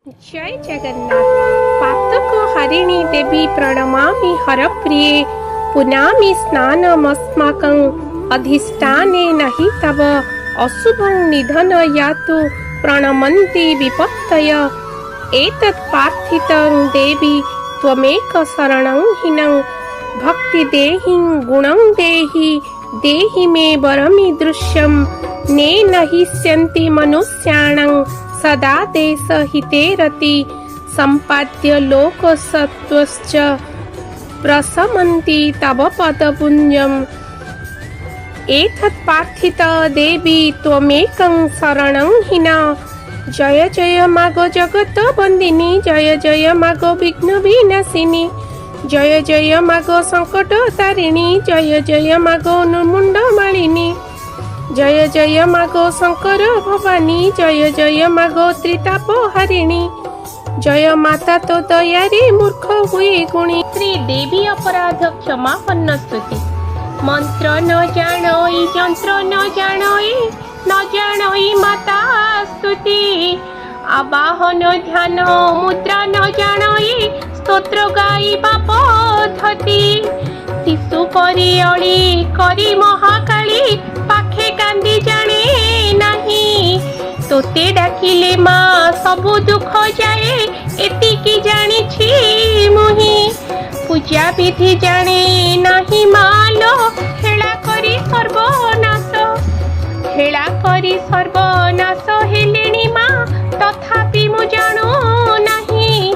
जय जगन्नाथ। पातक हरिणी देवी प्रणमामि हरप्रिये। पुनामि स्नानमस्माकं अधिष्ठाने नहि तव अशुभं निधन यातु प्रणमन्ति विपत्तय। एतत् प्रार्थितं देवी त्वमेक शरणं हिनं। भक्ति देहि गुणं देहि देहि मे वरमीदृश्यं। नेन हिष्यन्ति मनुष्याणां सदा देशहिते रति। सम्पाद्य लोकसत्त्वश्च प्रशमन्ति तव पदपुञ्जम्। एतत् प्रार्थित देवी त्वमेकं शरणं हिना। जय जय मागो जगत बन्दिनी। जय जय मागो विघ्न विनाशिनी। जय जय मागो संकट तारिणी। जय जय मागो मुंड मालिनी। जय जय मागो शंकर भवानी। जय जय मागो त्रिताप हारिणी। जय माता तो दयारे मूर्ख हुए गुणी। श्री देवी अपराध क्षमापन्न स्तुति। मंत्र न जानोई यंत्र न जानोई न जानोई माता स्तुति। आवाहन ध्यान मुद्रा न जानोई स्तोत्र गाइबा पद्धति। शिशु परी अली करी महाकाली पाखे कांदी जाने नहीं। तोते डाकिले माँ सबु दुख जाए एतिकी जानिछि मुहि। पूजा विधि जाने नहीं मालो हेला करी सर्वनाश। हेला करी सर्वनाश हेलेणी माँ तथापि मु जानो नहीं।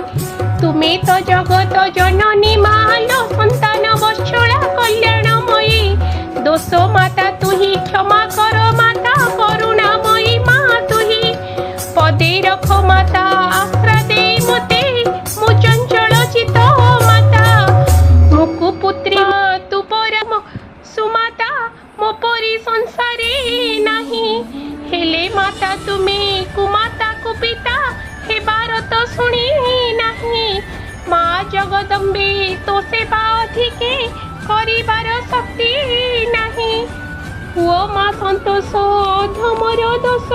तुमे तो जगत जननी मालो संतान बत्सला कल्याणमयी। दोष माता तुही क्षमा कर माता करुणामयी माँ तुही। पदे रख माता आश्रा दे मते मु चंचल चित माता। मुकु पुत्री तु परम सुमाता मो परी संसारे नहीं। हेले माता तुमे कुमाता कुपिता हेबार तो शुणी नहीं। माँ जगदम्बे तो सेवा अधिके करिबार शक्ति नहीं। हुओ माँ संतोष धमर दोष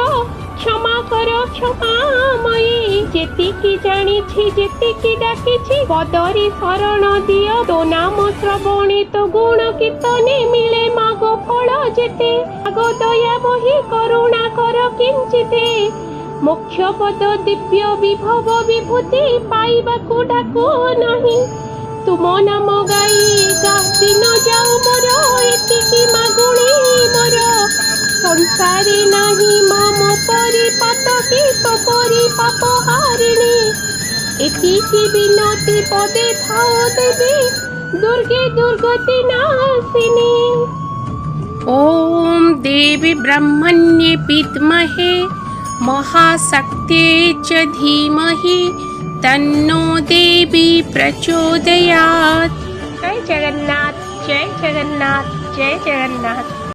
क्षमा कर क्षमामयी। जेतिकी जानिछि जेतिकी डाकिछि पदरी शरण दियो। तो नाम श्रवणित गुण कीर्तने मिले मागो फल जेते। मागो दया बही करुणा कर किंचिते। मोक्ष पद दिव्य विभव विभूति पाइबाकु डाको नहीं। तुम नाम गाई दिन जाऊ मोर एतिकी मागुणी मोर। संसारी नहीं मम परी पातकी तो परी पाप हारिणी। एतिकी विनती पदे थाओ देवी दुर्गे दुर्गति नाशिनी। ओम देवी ब्रह्मण्ये विद्महे महाशक्त्यै च धीमहि तन्नो देवी प्रचोदयात्। जय जगन्नाथ जय जगन्नाथ जय जगन्नाथ।